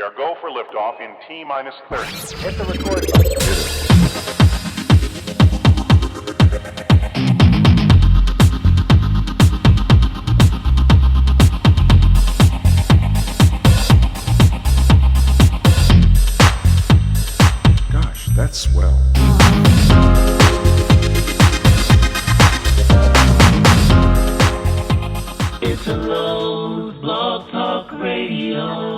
We are go for liftoff in T-minus 30. Hit the record button. Gosh, that's swell. It's a Rose Blog Talk Radio.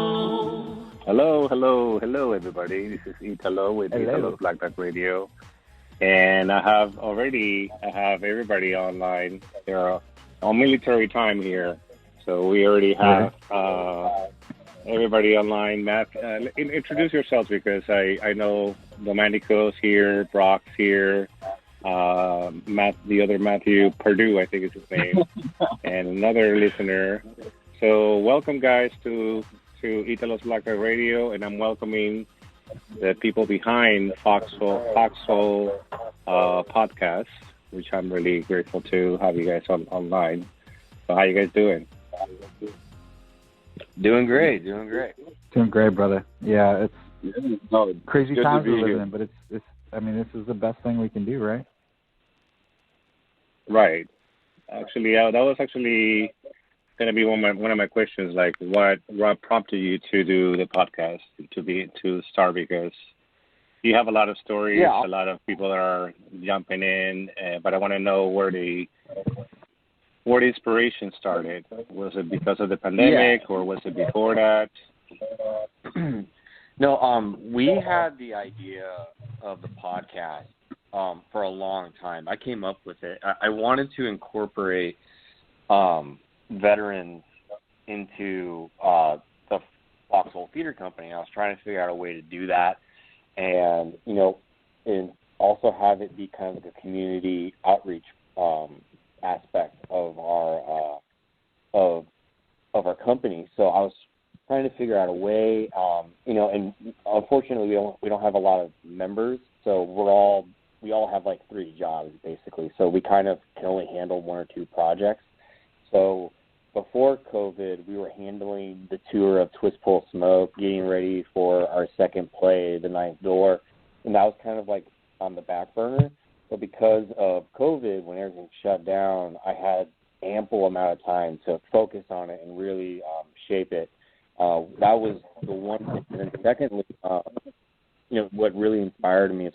Hello, everybody. This is Italo with Italo's Black Talk Radio. And I have everybody online. They're on military time here. So we already have everybody online. Matt, introduce yourselves because I know Domenico's here, Brock's here, the other Matthew, Pardue, I think is his name, and another listener. So welcome, guys, to Italo's Black Talk Radio, and I'm welcoming the people behind Foxhole Podcast, which I'm really grateful to have you guys online. So how you guys doing? Doing great. Doing great, brother. Yeah, it's crazy times we're living in, but it's. I mean, this is the best thing we can do, right? Right. Actually, that was actually going to be one of my questions. Like, what prompted you to do the podcast to start? Because you have a lot of stories, a lot of people that are jumping in, but I want to know where the inspiration started. Was it because of the pandemic, or was it before that? No, we had the idea of the podcast for a long time. I came up with it. I wanted to incorporate veterans into the Foxhole Theater Company. I was trying to figure out a way to do that, and and also have it be kind of like a community outreach aspect of our company. So I was trying to figure out a way, and unfortunately we don't have a lot of members, so we all have like 3 jobs basically. So we kind of can only handle 1 or 2 projects. So before COVID, we were handling the tour of Twist Pull Smoke, getting ready for our second play, The Ninth Door, and that was kind of like on the back burner. But because of COVID, when everything shut down, I had ample amount of time to focus on it and really shape it. That was the one thing. And then secondly, what really inspired me is,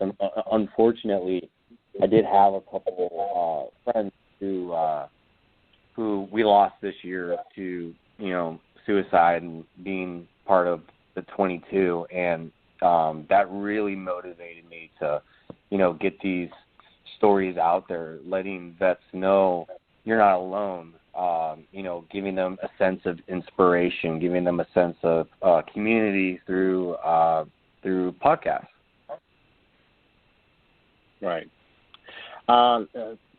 unfortunately, I did have a couple friends who we lost this year to, suicide and being part of the 22, and that really motivated me to, get these stories out there, letting vets know you're not alone, giving them a sense of inspiration, giving them a sense of community through podcasts. Right.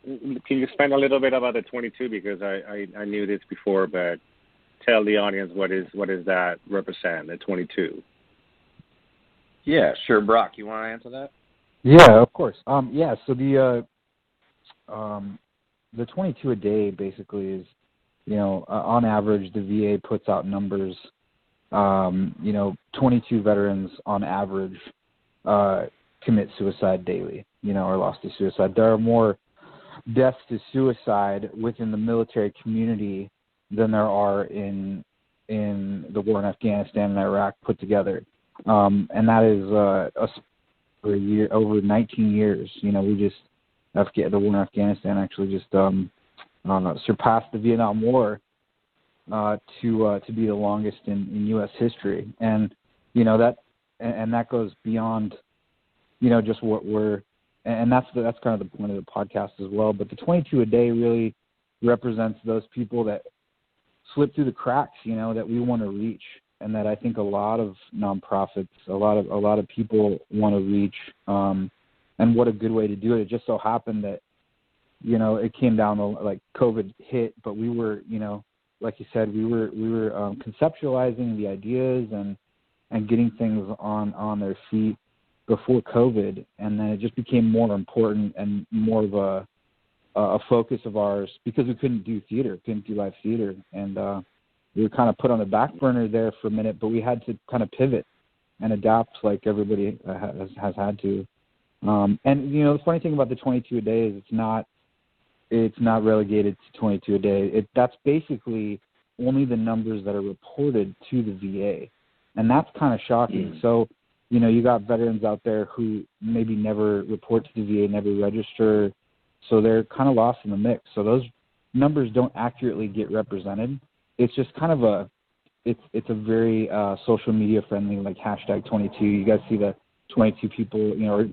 Can you expand a little bit about the 22? Because I knew this before, but tell the audience what is that represent, the 22? Yeah, sure. Brock, you want to answer that? Yeah, of course. So the 22 a day basically is, on average the VA puts out numbers. 22 veterans on average commit suicide daily, or lost to suicide. There are more deaths to suicide within the military community than there are in the war in Afghanistan and Iraq put together, and that is for a year, over 19 years. The war in Afghanistan actually just surpassed the Vietnam War to be the longest in U.S. history, and that goes beyond just what we're. And that's kind of the point of the podcast as well. But the 22 a day really represents those people that slip through the cracks, that we want to reach, and that I think a lot of nonprofits, a lot of people want to reach. And what a good way to do it. It just so happened that it came down to like COVID hit, but we were like you said, we were conceptualizing the ideas and getting things on their feet before COVID, and then it just became more important and more of a focus of ours because we couldn't do live theater, and we were kind of put on the back burner there for a minute, but we had to kind of pivot and adapt like everybody has had to. And, you know, the funny thing about the 22 a day is it's not relegated to 22 a day. That's basically only the numbers that are reported to the VA. And that's kind of shocking. So, you know, you got veterans out there who maybe never report to the VA, never register, so they're kind of lost in the mix. So those numbers don't accurately get represented. It's just kind of it's a very social media friendly, like hashtag 22. You guys see the 22 people, you know,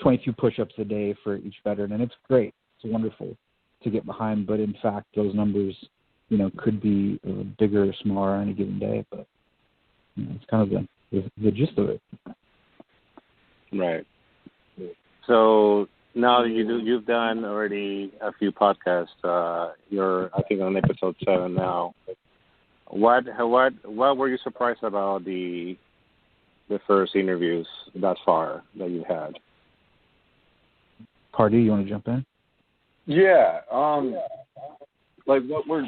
22 push-ups a day for each veteran, and it's great. It's wonderful to get behind, but in fact, those numbers, you know, could be bigger or smaller on any given day. But you know, it's kind of the gist of it. Right. So now you've done already a few podcasts. You're, I think, on episode 7 now. What were you surprised about the first interviews thus far that you had? Pardue, you want to jump in? Yeah. Like what we're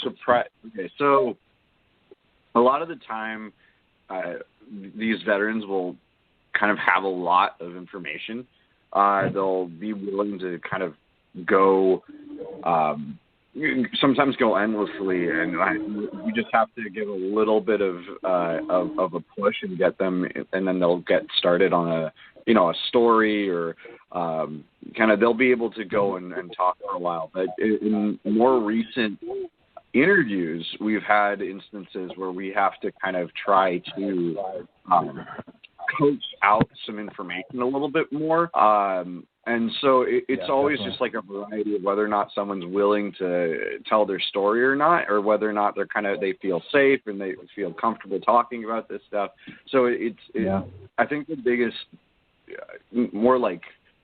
surprised. Okay, so a lot of the time, these veterans will kind of have a lot of information. They'll be willing to kind of go, sometimes go endlessly, and you just have to give a little bit of a push and get them, and then they'll get started on a story, or kind of they'll be able to go and talk for a while. But in more recent interviews, we've had instances where we have to kind of try to coach out some information a little bit more. And so it's always just like a variety of whether or not someone's willing to tell their story or not, or whether or not they feel safe and they feel comfortable talking about this stuff. So I think the biggest, more like,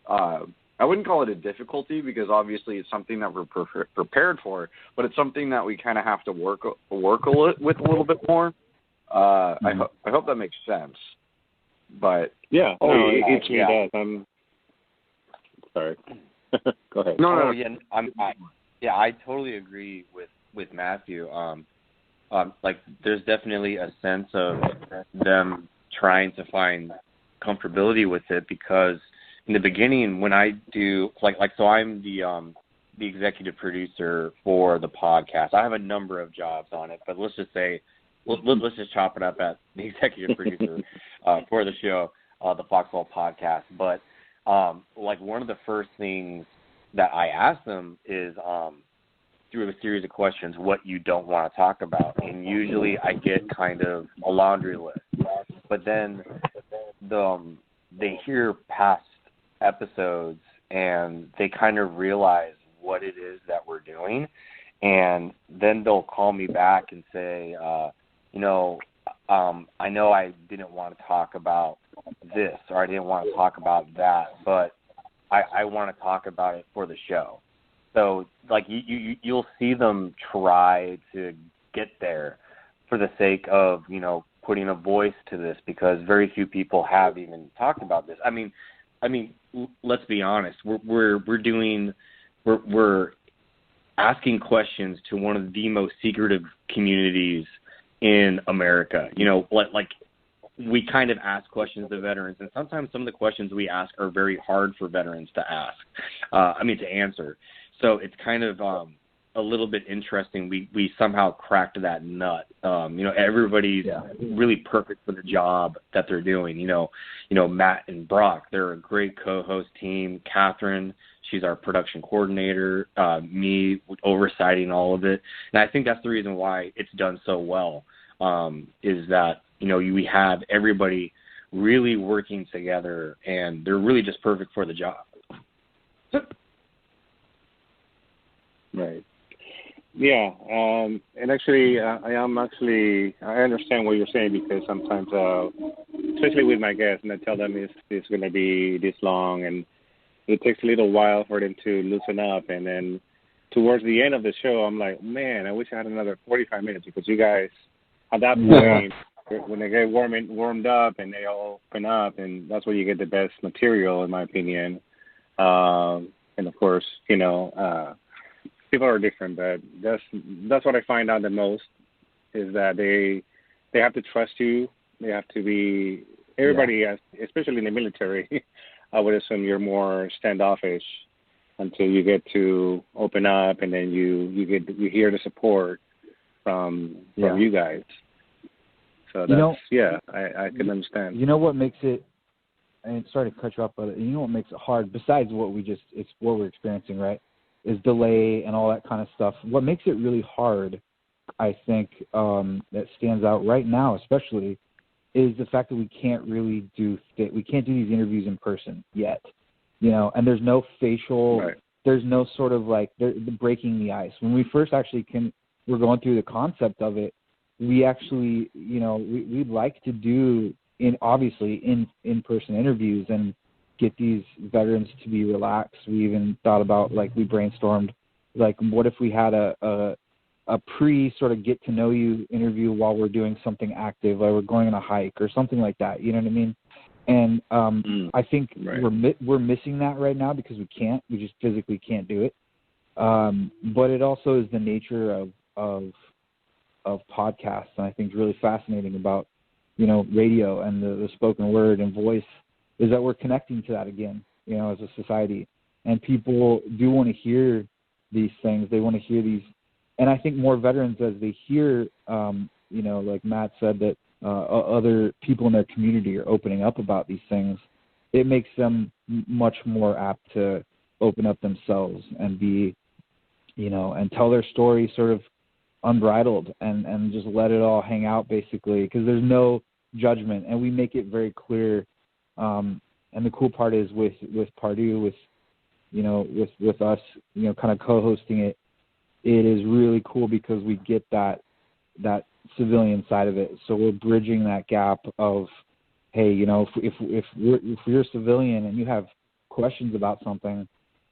I wouldn't call it a difficulty, because obviously it's something that we're prepared for, but it's something that we kind of have to work with a little bit more. I hope that makes sense. But yeah, it actually does. I'm sorry. Go ahead. No. Yeah, I totally agree with Matthew. Like, there's definitely a sense of them trying to find comfortability with it, because in the beginning, when I do so I'm the executive producer for the podcast. I have a number of jobs on it, but let's just say let's just chop it up at the executive producer for the show, the Foxhole Podcast. But like, one of the first things that I ask them is through a series of questions, what you don't want to talk about, and usually I get kind of a laundry list. But then they hear past episodes and they kind of realize what it is that we're doing, and then they'll call me back and say, I know I didn't want to talk about this, or I didn't want to talk about that, but I want to talk about it for the show. So, like, you'll see them try to get there for the sake of, putting a voice to this, because very few people have even talked about this. I mean, let's be honest. We're asking questions to one of the most secretive communities in America. Like we kind of ask questions to veterans, and sometimes some of the questions we ask are very hard for veterans to ask. To answer. So it's kind of a little bit interesting. We somehow cracked that nut. Everybody's really perfect for the job that they're doing. Matt and Brock, they're a great co-host team. Catherine, she's our production coordinator. Me, oversighting all of it. And I think that's the reason why it's done so well, is that, we have everybody really working together, and they're really just perfect for the job. Right. Yeah, and actually, I understand what you're saying, because sometimes, especially with my guests, and I tell them it's going to be this long, and it takes a little while for them to loosen up, and then towards the end of the show, I'm like, man, I wish I had another 45 minutes, because you guys, at that point, when they get warmed up and they all open up, and that's where you get the best material, in my opinion. And of course, people are different, but that's what I find out the most is that they have to trust you. They have to be everybody, has, especially in the military. I would assume you're more standoffish until you get to open up, and then you hear the support from you guys. So that's I can understand. You know what makes it, and sorry to cut you off, but you know what makes it hard, besides what we're experiencing, right, is delay and all that kind of stuff. What makes it really hard, I think, that stands out right now especially, is the fact that we can't really do these interviews in person yet, and there's no facial, there's no sort of like the breaking the ice. When we first actually we're going through the concept of it, we actually, we'd like to do in-person interviews and get these veterans to be relaxed. We even thought about, we brainstormed, what if we had a pre sort of get to know you interview while we're doing something active, like we're going on a hike or something like that. You know what I mean? And I think we're missing that right now because we just physically can't do it. But it also is the nature of podcasts, and I think is really fascinating about radio and the spoken word and voice, is that we're connecting to that again, as a society, and people do want to hear these things. They want to hear these. And I think more veterans, as they hear, like Matt said, that other people in their community are opening up about these things, it makes them much more apt to open up themselves and be, and tell their story sort of unbridled and just let it all hang out, basically, because there's no judgment, and we make it very clear. And the cool part is with Pardue, with us, kind of co-hosting it, it is really cool because we get that civilian side of it. So we're bridging that gap of, hey, if you're a civilian and you have questions about something,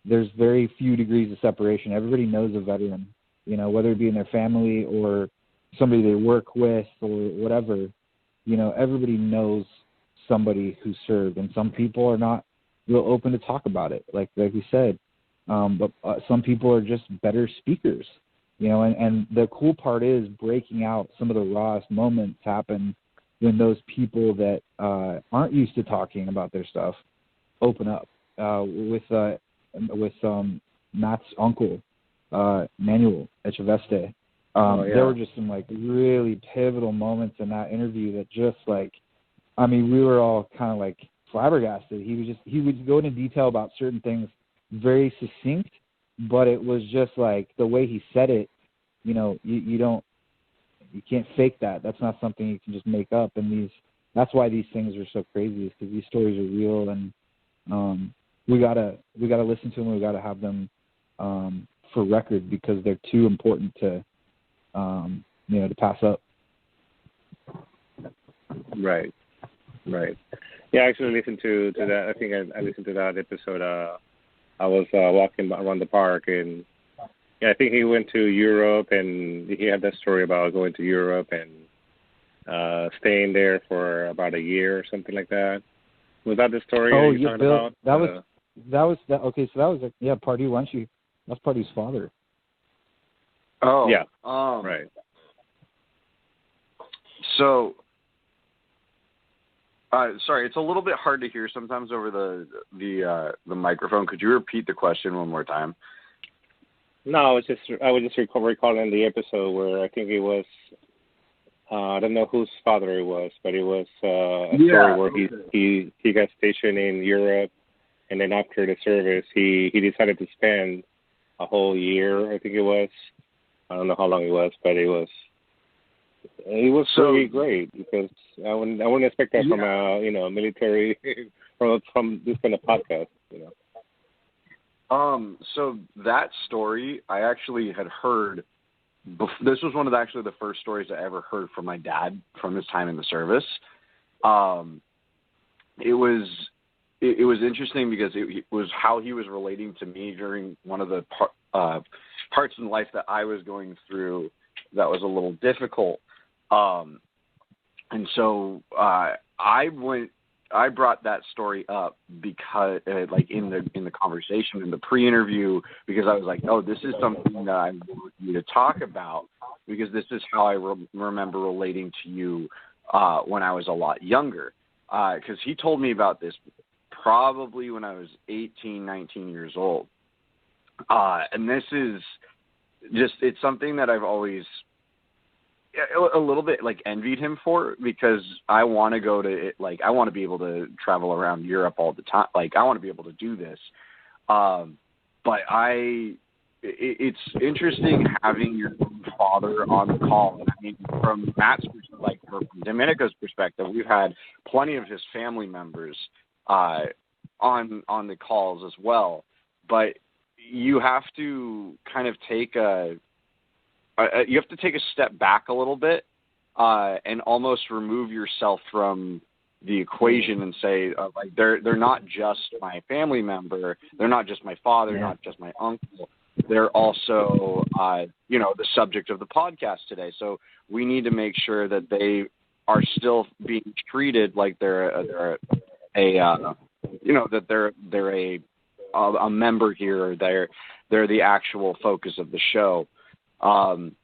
there's very few degrees of separation. Everybody knows a veteran, whether it be in their family or somebody they work with or whatever. Everybody knows somebody who served, and some people are not real open to talk about it, like we said. But some people are just better speakers, and the cool part is breaking out some of the rawest moments happen when those people that aren't used to talking about their stuff open up. With Matt's uncle, Manuel Echeveste, there were just some really pivotal moments in that interview that just we were all kind of flabbergasted. He would go into detail about certain things, very succinct, but it was just the way he said it, you can't fake that. That's not something you can just make up. And that's why these things are so crazy, is because these stories are real, and we gotta listen to them. We gotta have them for record, because they're too important to to pass up. Right. Yeah, I actually listened to that. I think I listened to that episode. I was walking around the park, and I think he went to Europe, and he had that story about going to Europe and staying there for about a year or something like that. Was that the story you're talking about? That was okay. So that was Pardue. Why don't you? That's Pardue's father. Oh yeah. Right. So. Sorry, it's a little bit hard to hear sometimes over the microphone. Could you repeat the question one more time? No, I was just recalling the episode where I think it was, I don't know whose father it was, but it was a story where he got stationed in Europe, and then after the service, he decided to spend a whole year. I think it was. I don't know how long it was, but it was really great, because I wouldn't expect that from a military from this kind of podcast, So that story I actually had heard. This was one of the first stories I ever heard from my dad from his time in the service. It was interesting because it was how he was relating to me during one of the parts in life that I was going through that was a little difficult. And so I went brought that story up because like in the conversation in the pre-interview, because I was like, oh, this is something that I want you to talk about, because this is how I remember relating to you when I was a lot younger, because he told me about this probably when I was 18, 19 years old, and this is just, it's something that I've always a little bit like envied him for, because I want to go to like, I want to be able to travel around Europe all the time. Like, I want to be able to do this. But it's interesting having your father on the call. I mean, from Matt's, like from Domenico's perspective, we've had plenty of his family members on the calls as well. But you have to kind of take a step back a little bit and almost remove yourself from the equation and say, like, they're not just my family member, they're not just my father, not just my uncle, they're also the subject of the podcast today. So we need to make sure that they are still being treated like they're a member here, or they're the actual focus of the show. And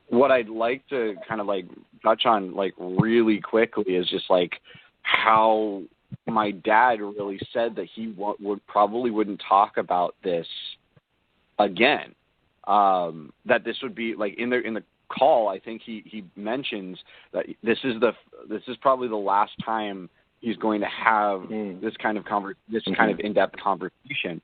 what I'd like to kind of like touch on like really quickly is just like how my dad really said that he wouldn't talk about this again. That this would be like in the call. I think he mentions that this is probably the last time he's going to have this kind of kind of in-depth conversation.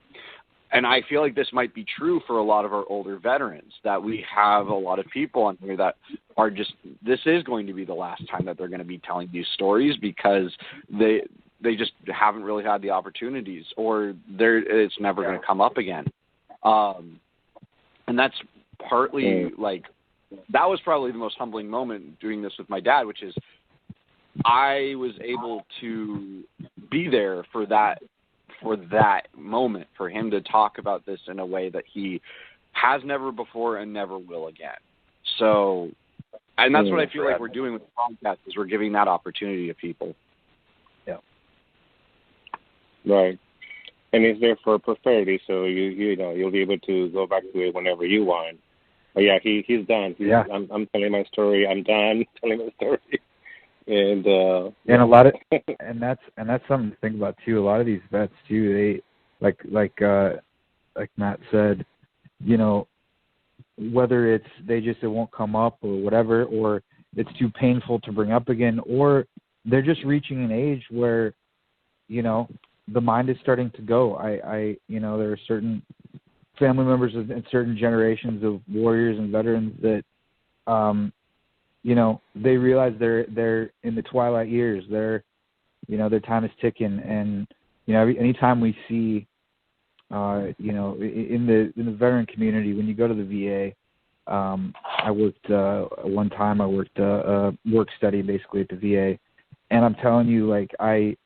And I feel like this might be true for a lot of our older veterans, that we have a lot of people on here that are just, this is going to be the last time that they're going to be telling these stories, because they just haven't really had the opportunities, or it's never going to come up again. And that's partly like, that was probably the most humbling moment doing this with my dad, which is I was able to be there for that moment, for him to talk about this in a way that he has never before and never will again. So, and that's what I feel like we're doing with the podcast, is we're giving that opportunity to people. Yeah. Right. And it's there for prosperity, so you'll be able to go back to it whenever you want. But yeah, he's done. I'm telling my story. I'm done telling my story. And a lot of and that's something to think about too. A lot of these vets too, they like Matt said, whether it's it won't come up or whatever, or it's too painful to bring up again, or they're just reaching an age where the mind is starting to go. There are certain family members and certain generations of warriors and veterans that they realize they're in the twilight years. Their time is ticking, and anytime we see, in the veteran community, when you go to the VA, I worked one time. I worked a work study basically at the VA, and I'm telling you, like I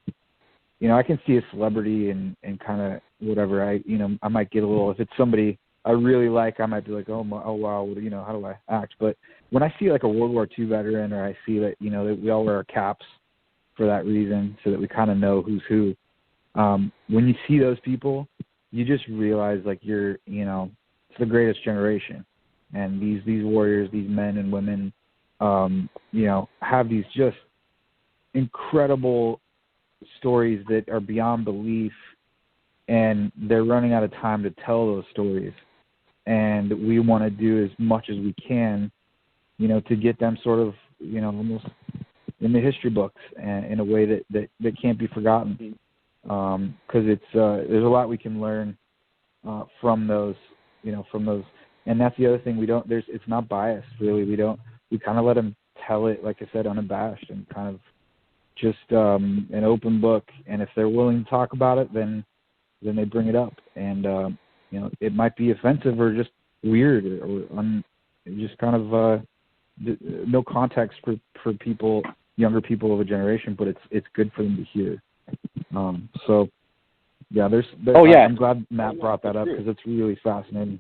can see a celebrity and kind of whatever. I might get a little, if it's somebody I really like, I might be like, oh wow, how do I act? But when I see like a World War II veteran, or I see that, that we all wear our caps for that reason, so that we kind of know who's who. When you see those people, you just realize like it's the greatest generation. And these warriors, these men and women, have these just incredible stories that are beyond belief, and they're running out of time to tell those stories. And we want to do as much as we can, to get them sort of, almost in the history books, and in a way that can't be forgotten. Because it's there's a lot we can learn from those, and that's the other thing. It's not biased, really. We kind of let them tell it, like I said, unabashed, and kind of just an open book. And if they're willing to talk about it, then they bring it up. And it might be offensive or just weird, or just kind of no context for people, younger people of a generation, but it's good for them to hear. So yeah, I'm glad Matt brought that up, because it's really fascinating.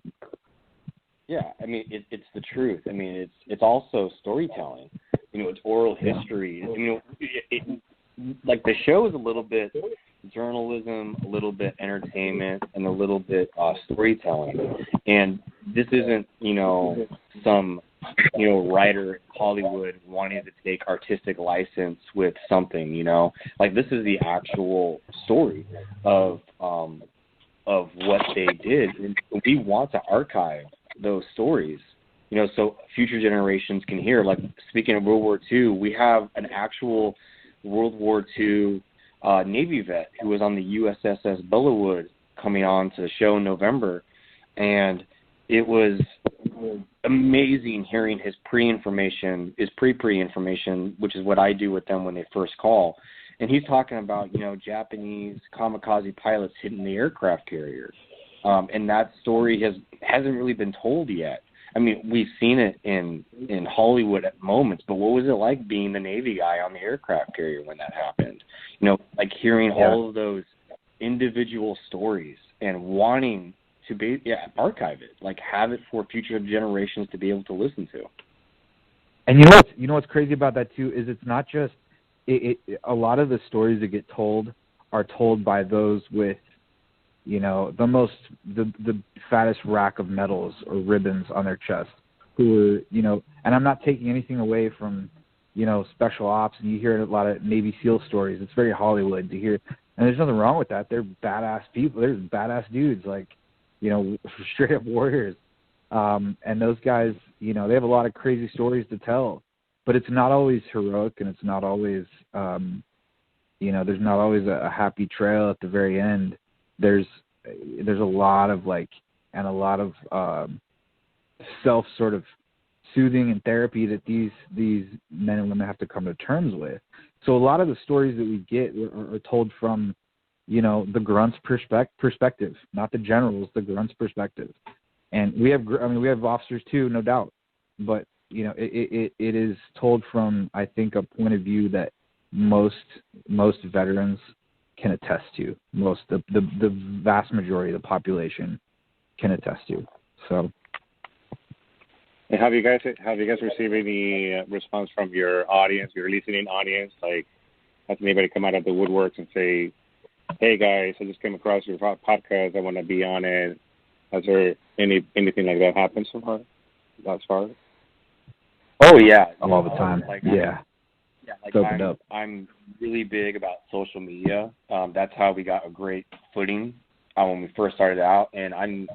Yeah, I mean, it's the truth. I mean, it's also storytelling. it's oral history. Like the show is a little bit journalism, a little bit entertainment, and a little bit storytelling. And this isn't, some, writer in Hollywood wanting to take artistic license with something, Like this is the actual story of what they did. And we want to archive those stories, so future generations can hear. Like, speaking of World War II, we have an actual World War II Navy vet who was on the USS Bellawood coming on to the show in November, and it was amazing hearing his pre-information, which is what I do with them when they first call. And he's talking about, Japanese kamikaze pilots hitting the aircraft carrier. And that story hasn't really been told yet. I mean, we've seen it in Hollywood at moments, but what was it like being the Navy guy on the aircraft carrier when that happened? Like hearing all of those individual stories and wanting to archive it, like have it for future generations to be able to listen to. And you know what's crazy about that too is it's not just a lot of the stories that get told are told by those with the fattest rack of medals or ribbons on their chest, who are, and I'm not taking anything away from, special ops, and you hear a lot of Navy SEAL stories. It's very Hollywood to hear, and there's nothing wrong with that. They're badass people. They're badass dudes, like, straight up warriors. And those guys, they have a lot of crazy stories to tell, but it's not always heroic, and it's not always, there's not always a happy trail at the very end. There's a lot of self sort of soothing and therapy that these men and women have to come to terms with. So a lot of the stories that we get are told from, the grunt's perspective, not the generals, the grunt's perspective. And we have officers too, no doubt, but it is told from, I think, a point of view that most veterans can attest to. The vast majority of the population can attest to. So, and have you guys received any response from your audience, your listening audience? Like, has anybody come out of the woodworks and say, "Hey guys, I just came across your podcast. I want to be on it"? Has there anything like that happened so far? Thus far? Oh yeah, all the time. I'm really big about social media. That's how we got a great footing when we first started out, and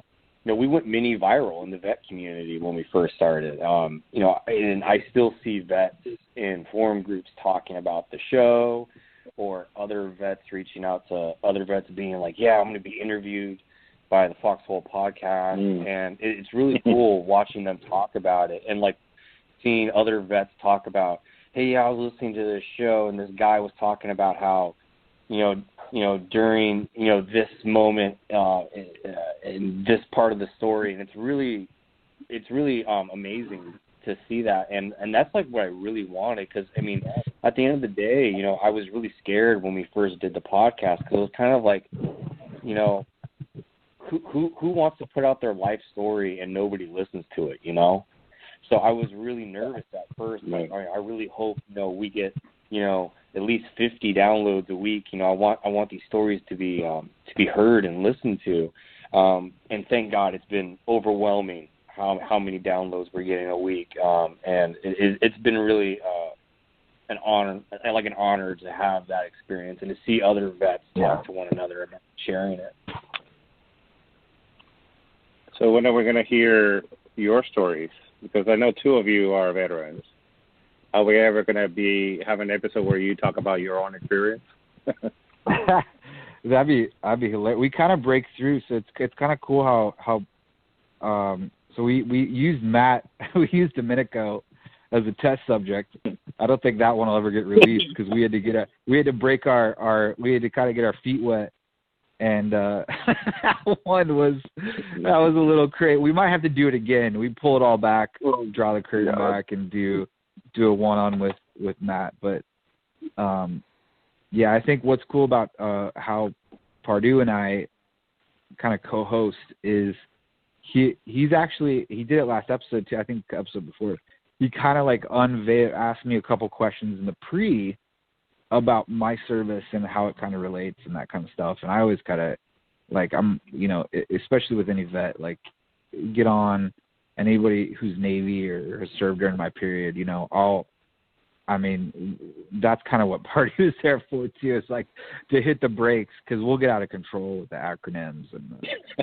we went mini viral in the vet community when we first started. And I still see vets in forum groups talking about the show, or other vets reaching out to other vets being like, "Yeah, I'm going to be interviewed by the Foxhole Podcast," and it's really cool watching them talk about it, and like seeing other vets talk about, "Hey, I was listening to this show, and this guy was talking about how, during, this moment in this part of the story," and it's really amazing to see that, and that's like what I really wanted, because I mean, at the end of the day, I was really scared when we first did the podcast, because it was kind of like, who wants to put out their life story and nobody listens to it, So I was really nervous at first. Like, I really hope, we get, at least 50 downloads a week. I want these stories to be heard and listened to. And thank God it's been overwhelming how many downloads we're getting a week. And it's been really an honor to have that experience and to see other vets talk to one another about sharing it. So when are we going to hear your stories? Because I know two of you are veterans. Are we ever going to have an episode where you talk about your own experience? That'd be hilarious. We kind of break through, so it's kind of cool how so we used Matt, we used Domenico as a test subject. I don't think that one will ever get released, because we had to kind of get our feet wet. And that was a little crazy. We might have to do it again. We pull it all back, draw the curtain back, and do a one-on with Matt. But I think what's cool about how Pardue and I kind of co-host is he did it last episode too. I think the episode before, he kind of like asked me a couple questions in the pre about my service and how it kind of relates and that kind of stuff. And I always kind of like, I'm, you know, especially with any vet, like get on, and anybody who's Navy or has served during my period, you know, that's kind of what Pardue is there for too. It's like to hit the brakes, because we'll get out of control with the acronyms and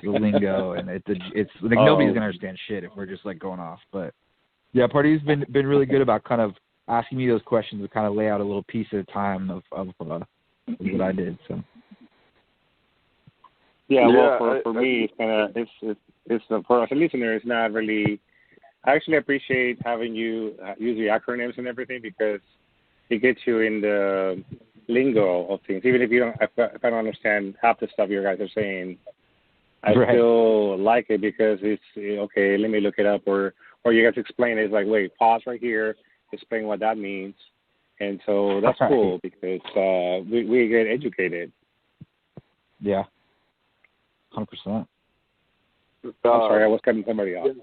the lingo, and it's like nobody's gonna understand shit if we're just like going off. But yeah, Pardue's been really good about kind of asking me those questions to kind of lay out a little piece at a time of what I did. So well, for me, it's kind of it's for us listeners, not really. I actually appreciate having you use the acronyms and everything, because it gets you in the lingo of things. Even if I don't understand half the stuff you guys are saying, I still like it, because it's okay. Let me look it up, or you guys explain it. It's like, wait, pause right here, explain what that means, and so that's cool, because we get educated. Yeah, 100%. I'm sorry, I was cutting somebody off.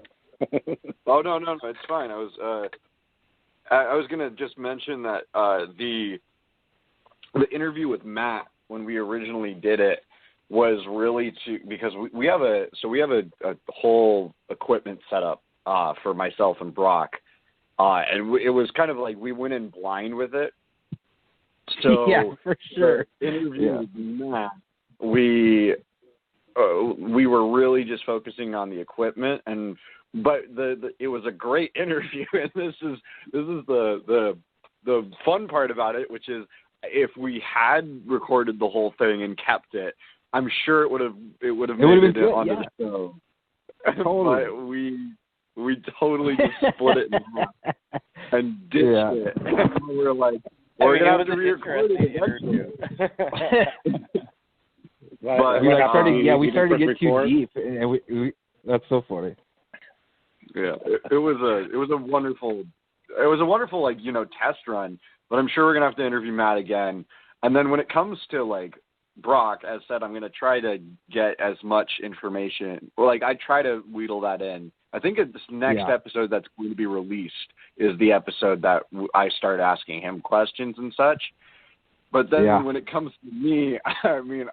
Oh no, it's fine. I was gonna just mention that the interview with Matt, when we originally did it, was really because we have a whole equipment setup for myself and Brock, and it was kind of like we went in blind with it. So yeah, for sure. The interview with Matt, we were really just focusing on the equipment, but it was a great interview, and this is the fun part about it, which is if we had recorded the whole thing and kept it, I'm sure it would have made it on the show. Totally. But we totally just split it in half and ditched it. And we were like, we're gonna have to re-record it. But we started to get too deep, and we that's so funny. Yeah, it was a wonderful like, you know, test run. But I'm sure we're gonna have to interview Matt again. And then when it comes to like Brock, as said, I'm gonna try to get as much information. Well, like I try to wheedle that in. I think this next episode that's going to be released is the episode that I start asking him questions and such. But then when it comes to me, I mean,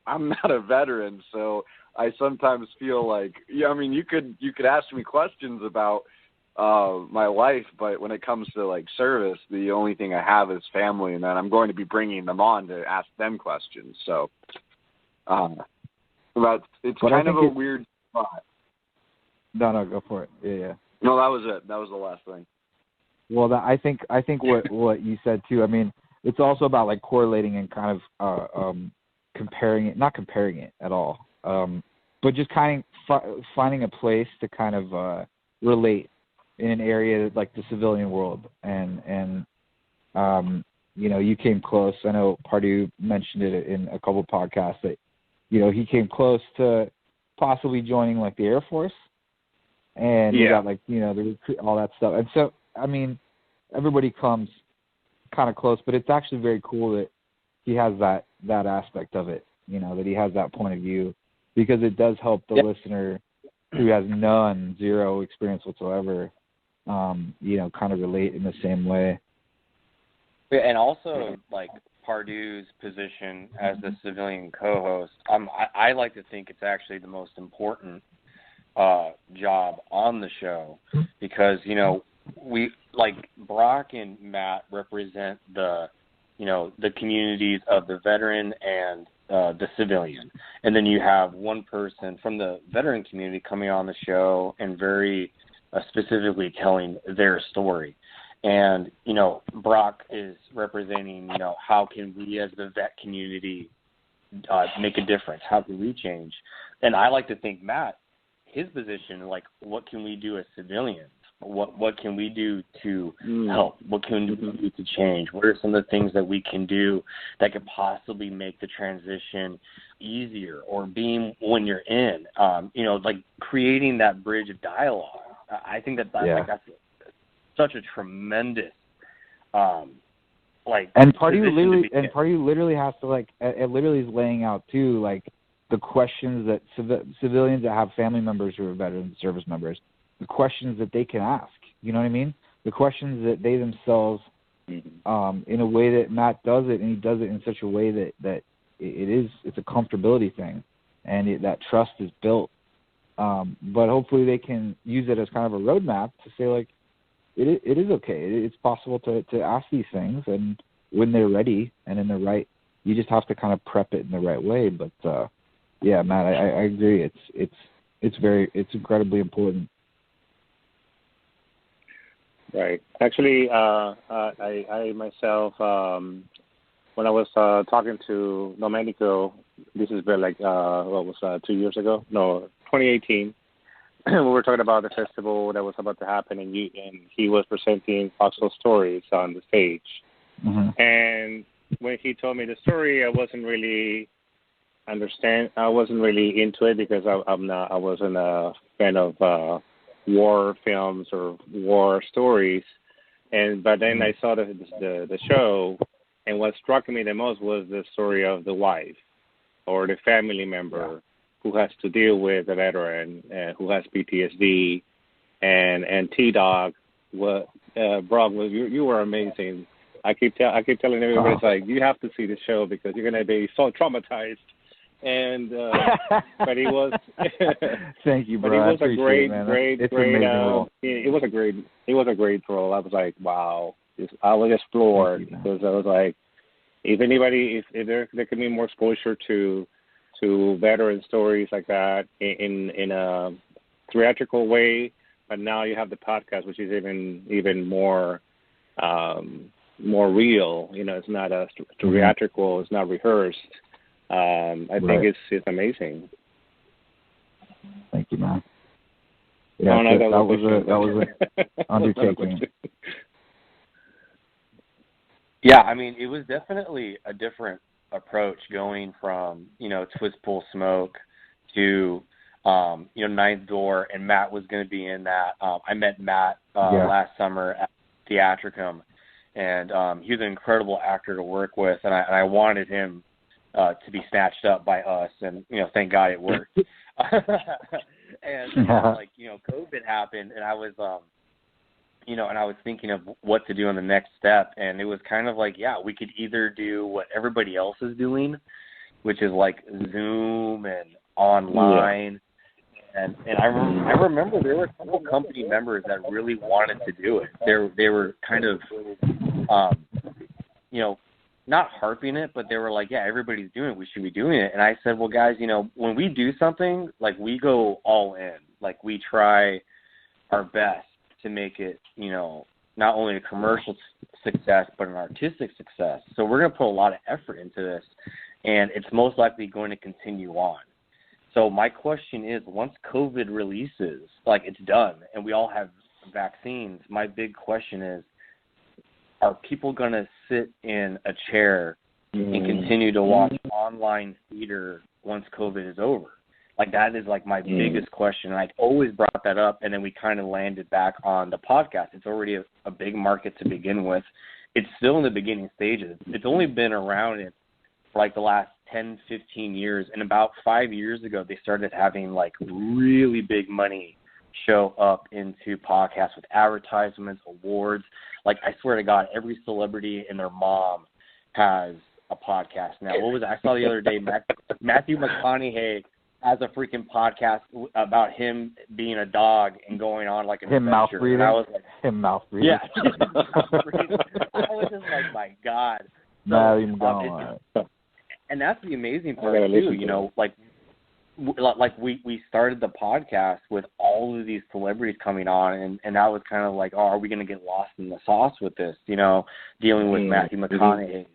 I'm not a veteran, so I sometimes feel like, you could ask me questions about my life, but when it comes to like service, the only thing I have is family, and then I'm going to be bringing them on to ask them questions. So, it's kind of a weird spot. No, go for it. Yeah. No, that was it. That was the last thing. Well, I think what you said too. I mean, it's also about like correlating and kind of comparing it, not comparing it at all, but just kind of finding a place to kind of relate in an area like the civilian world. And you came close. I know Pardue mentioned it in a couple of podcasts that, he came close to possibly joining like the Air Force. And you got like, the recruit, all that stuff. And so, I mean, everybody comes kind of close, but it's actually very cool that he has that aspect of it, that he has that point of view, because it does help the listener who has zero experience whatsoever, kind of relate in the same way. And also, like, Pardue's position as the civilian co-host, I like to think it's actually the most important job on the show, because, we, like, Brock and Matt represent the communities of the veteran and the civilian. And then you have one person from the veteran community coming on the show and very specifically telling their story. And, Brock is representing, how can we as the vet community make a difference? How can we change? And I like to think Matt, his position, like, what can we do as civilians? What can we do to help? What can we do to change? What are some of the things that we can do that could possibly make the transition easier, or being when you're in, like creating that bridge of dialogue. I think that's such a tremendous, And Pardue literally has to, like, it literally is laying out too, like, the questions that civilians that have family members who are veteran service members, the questions that they can ask. You know what I mean? the questions that they themselves, in a way that Matt does it, and he does it in such a way that it's a comfortability thing, and that trust is built. But hopefully they can use it as kind of a roadmap to say, like, it is okay. It's possible to ask these things, and when they're ready and in the right, you just have to kind of prep it in the right way. But yeah, Matt, I agree. It's incredibly important. Right. Actually, I myself, when I was talking to Domenico, this is like 2 years ago? No, 2018. We were talking about the festival that was about to happen, and he was presenting Foxhole stories on the stage. Mm-hmm. And when he told me the story, I wasn't really into it because I wasn't a fan of war films or war stories. But then I saw the show, and what struck me the most was the story of the wife or the family member who has to deal with a veteran who has PTSD. And T-Dog, Brock, you were amazing. I keep telling everybody, it's like, you have to see the show because you're going to be so traumatized. And but he was thank you, bro. But he was a great role. It was a great role. I was like, wow. I was just floored because I was like, if there could be more exposure to veteran stories like that in a theatrical way, but now you have the podcast, which is even more real. You know, it's not a theatrical. It's not rehearsed. I think it's amazing. Thank you, man. Yeah, that was an undertaking. Yeah, I mean, it was definitely a different approach going from, Twist, Pull, Smoke to, Ninth Door, and Matt was going to be in that. I met Matt last summer at Theatricum, and he was an incredible actor to work with, and I wanted him to be snatched up by us, and thank God it worked. And COVID happened, and I was and I was thinking of what to do on the next step, and it was kind of like, we could either do what everybody else is doing, which is like Zoom and online, and I remember there were a couple company members that really wanted to do it. They were kind of not harping it, but they were like, everybody's doing it, we should be doing it. And I said, well, guys, when we do something, like, we go all in. Like, we try our best to make it, not only a commercial success, but an artistic success. So we're going to put a lot of effort into this, and it's most likely going to continue on. So my question is, once COVID releases, like, it's done, and we all have vaccines, my big question is, are people going to sit in a chair and continue to watch online theater once COVID is over? Like, that is, like, my biggest question. And I always brought that up, and then we kind of landed back on the podcast. It's already a big market to begin with. It's still in the beginning stages. It's only been around for, like, the last 10, 15 years. And about 5 years ago, they started having, like, really big money show up into podcasts with advertisements, awards. Like, I swear to God, every celebrity and their mom has a podcast now. What was it? I saw the other day, Matthew McConaughey has a freaking podcast about him being a dog and going on like an adventure. Mouth breathing. I was like, him mouth breathing. Yeah. I was just like, my God. Not even going. And that's the amazing part too. Like we started the podcast with all of these celebrities coming on, and that was kind of like, are we going to get lost in the sauce with this? Dealing with Matthew McConaughey,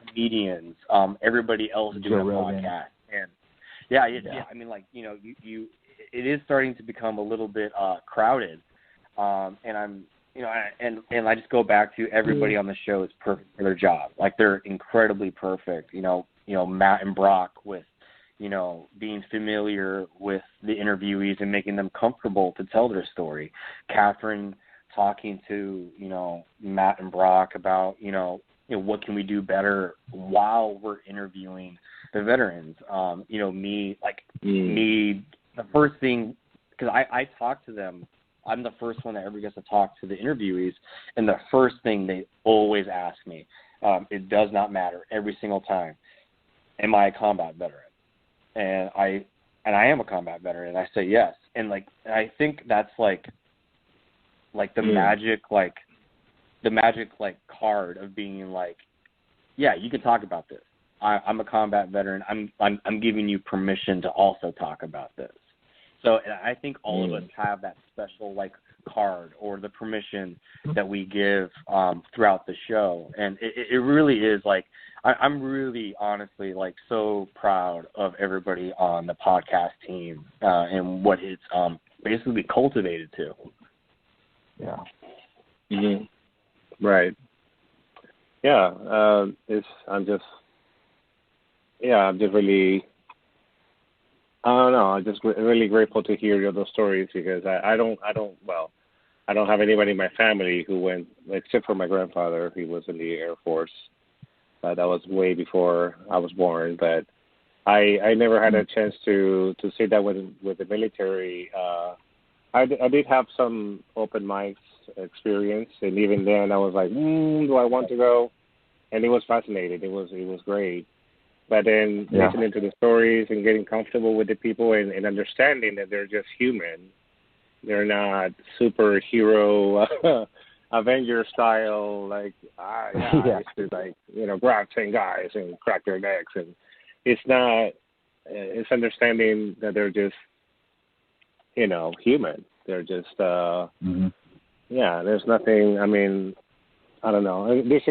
comedians, everybody else doing a podcast, and I mean, like, it is starting to become a little bit crowded, and I'm, and I just go back to everybody on the show is perfect for their job, like, they're incredibly perfect. Matt and Brock with, being familiar with the interviewees and making them comfortable to tell their story. Catherine talking to, Matt and Brock about, what can we do better while we're interviewing the veterans. Me, the first thing, because I talked to them I'm the first one that ever gets to talk to the interviewees, and the first thing they always ask me, it does not matter every single time, am I a combat veteran? And I am a combat veteran, and I say yes. And like I think that's like the magic card of being like, yeah, you can talk about this. I'm a combat veteran. I'm giving you permission to also talk about this. So I think all of us have that special like card or the permission that we give throughout the show, and it really is like I'm really honestly like so proud of everybody on the podcast team and what it's basically cultivated to. Yeah. Mm-hmm. Right. Yeah. I'm just really, I don't know. I'm just really grateful to hear those stories because I don't have anybody in my family who went, except for my grandfather. He was in the Air Force. That was way before I was born. But I never had a chance to sit down with the military. I did have some open mics experience, and even then I was like, do I want to go? And it was fascinating. It was great. But then listening to the stories and getting comfortable with the people and understanding that they're just human. They're not superhero Avenger style, like, it's just like, grab 10 guys and crack their necks. And it's not, it's understanding that they're just, human. They're just, there's nothing, I don't know. There's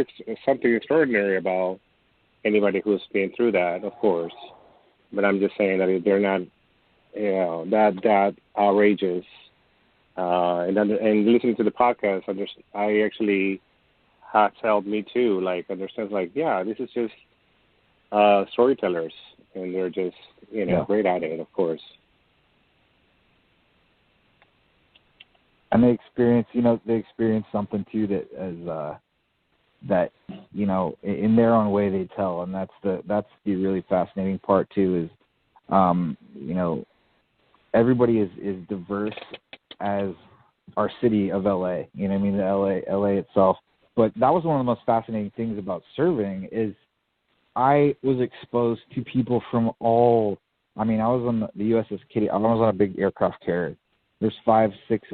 something extraordinary about anybody who's been through that, of course. But I'm just saying that they're not, that outrageous. And listening to the podcast, I actually has helped me too. Like, understand, like, this is just storytellers, and they're just, great at it, of course. And they experience something too that is that in their own way they tell, and that's the really fascinating part too. Is everybody is diverse as our city of LA. The LA itself. But that was one of the most fascinating things about serving is I was exposed to people from all. I was on the USS Kitty. I was on a big aircraft carrier. There's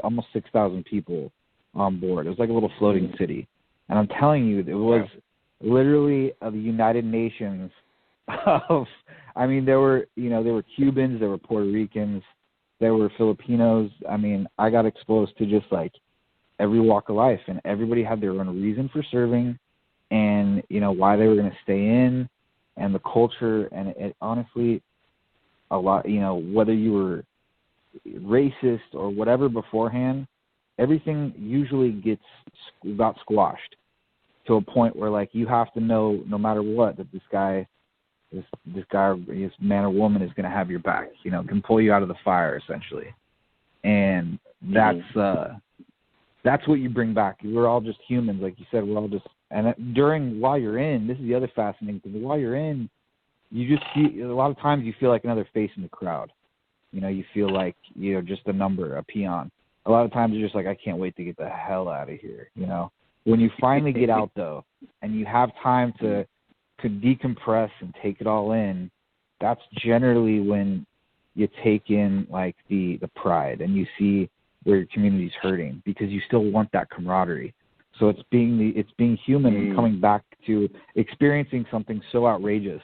almost 6,000 people on board. It was like a little floating city. And I'm telling you, it was literally the United Nations of, there were Cubans, there were Puerto Ricans, there were Filipinos. I got exposed to just like every walk of life, and everybody had their own reason for serving and, why they were going to stay in and the culture. And it honestly, a lot, whether you were racist or whatever beforehand, everything usually got squashed to a point where like you have to know no matter what that this guy, this man or woman is going to have your back, can pull you out of the fire essentially. And that's what you bring back. We're all just humans, like you said. We're all just, and while you're in, this is the other fascinating thing. While you're in, you just see a lot of times you feel like another face in the crowd. You feel like you're just a number, a peon. A lot of times you're just like, I can't wait to get the hell out of here. When you finally get out though, and you have time to decompress and take it all in, that's generally when you take in like the pride and you see where your community's hurting, because you still want that camaraderie. So it's being human and coming back to experiencing something so outrageous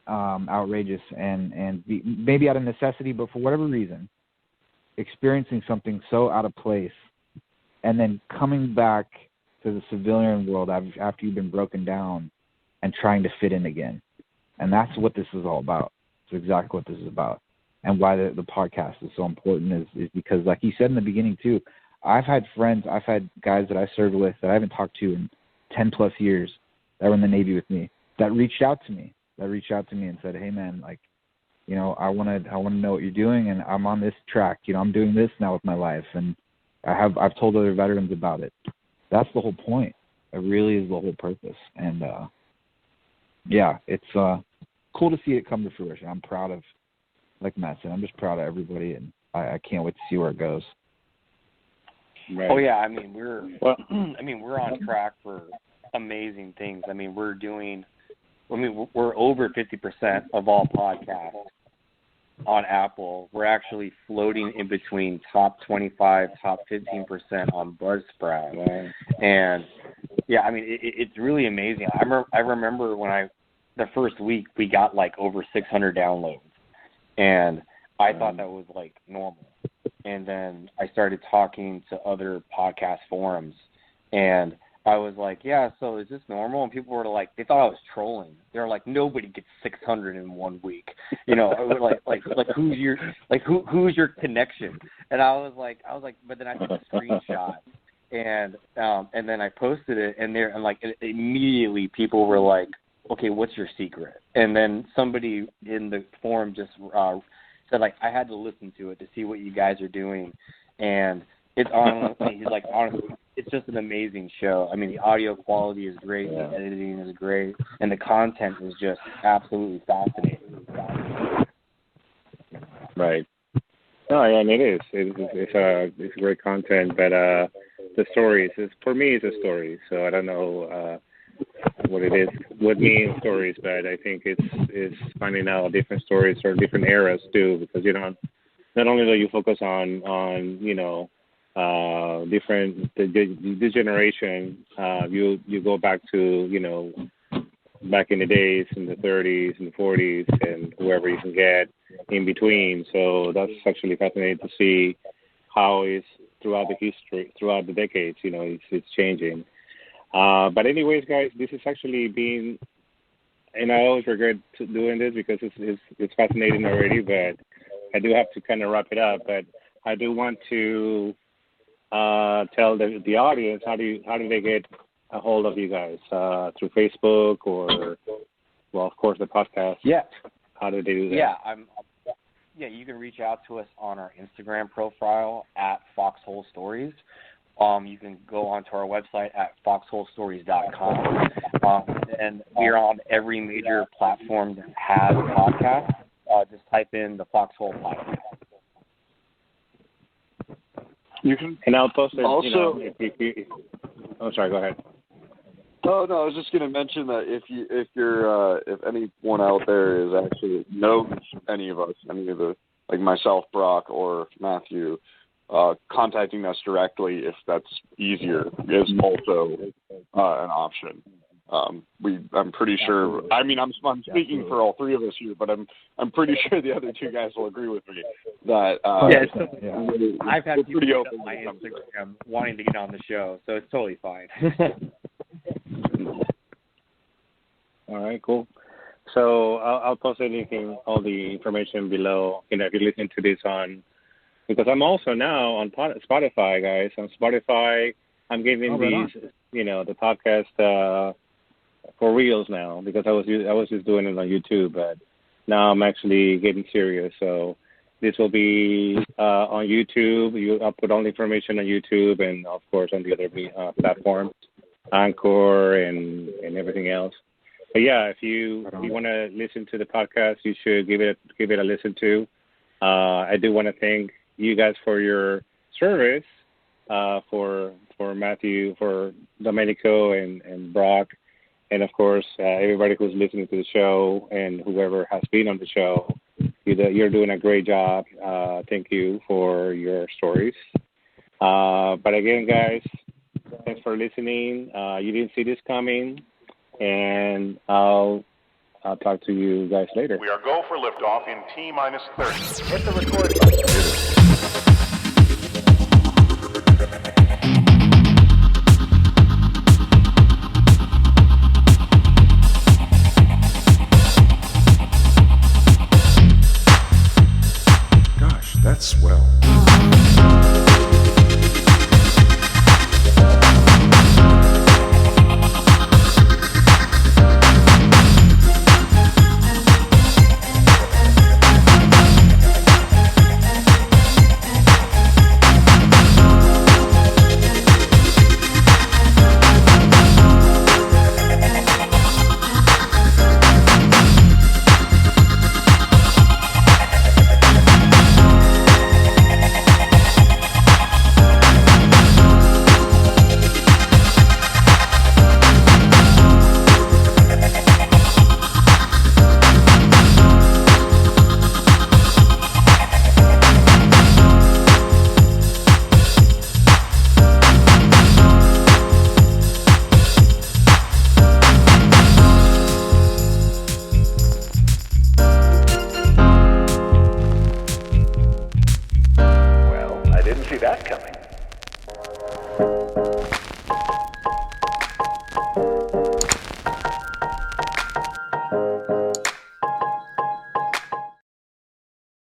and maybe out of necessity, but for whatever reason, experiencing something so out of place, and then coming back to the civilian world after you've been broken down and trying to fit in again. And that's what this is all about. It's exactly what this is about. And why the podcast is so important is because, like you said in the beginning too, I've had guys that I served with that I haven't talked to in 10 plus years that were in the Navy with me that reached out to me and said, hey man, like, I want to know what you're doing, and I'm on this track. I'm doing this now with my life, and I've told other veterans about it. That's the whole point. It really is the whole purpose. And it's cool to see it come to fruition. I'm proud of, like Matt said, I'm just proud of everybody, and I can't wait to see where it goes. Right. Oh yeah, I mean we're on track for amazing things. I mean we're over 50% of all podcasts on Apple. We're actually floating in between top 25, top 15% on Buzzsprout. Right. And yeah, I mean it's really amazing. I remember when the first week we got like over 600 downloads, and I thought that was like normal. And then I started talking to other podcast forums, and I was like, yeah, so is this normal? And people were like, they thought I was trolling. They were like, nobody gets 600 in 1 week. You know, like who's your connection? And I was like, but then I took a screenshot, and then I posted it, and immediately people were like, okay, what's your secret? And then somebody in the forum just said, like, I had to listen to it to see what you guys are doing, and it's honestly, it's just an amazing show. I mean, the audio quality is great, the editing is great, and the content is just absolutely fascinating. Right. Oh, yeah, and it is. It's great content, but the stories for me, it's a story. So I don't know what it is, what means stories, but I think it's finding out different stories or different eras too, because not only do you focus on different this generation, you go back to back in the days in the 30s and the 40s and whoever you can get in between. So that's actually fascinating to see how it's throughout the history, throughout the decades. It's changing. But anyways, guys, this is actually been, and I always regret doing this because it's fascinating already, but I do have to kind of wrap it up. But I do want to tell the audience how do they get a hold of you guys through Facebook or, well, of course, the podcast. Yeah. How do they do that? Yeah, you can reach out to us on our Instagram profile at Foxhole Stories. You can go onto our website at foxholestories.com. And we're on every major platform that has podcasts. Just type in the Foxhole Podcast. You can, and I'll post it. Also, oh, sorry. Go ahead. Oh no, I was just going to mention that if anyone out there is actually knows any of us, any of the, like myself, Brock, or Matthew, contacting us directly, if that's easier, is also an option. I'm pretty sure. I mean, I'm speaking for all three of us here, but I'm pretty sure the other two guys will agree with me that. I've had people on my Instagram wanting to get on the show, so it's totally fine. All right, cool. So I'll post all the information below. If you listen to this because I'm also now on Spotify, guys. On Spotify, I'm giving these, the podcast for reals now, because I was just doing it on YouTube, but now I'm actually getting serious. So this will be on YouTube. I'll put all the information on YouTube and of course on the other platforms, Anchor and everything else. But yeah, if you want to listen to the podcast, you should give it a listen to. I do want to thank you guys for your service, for Matthew, for Domenico and Brock, and of course everybody who's listening to the show and whoever has been on the show. You're doing a great job. Thank you for your stories. But again, guys, thanks for listening. You didn't see this coming, and I'll talk to you guys later. We are go for liftoff in T-minus 30. Hit the record button.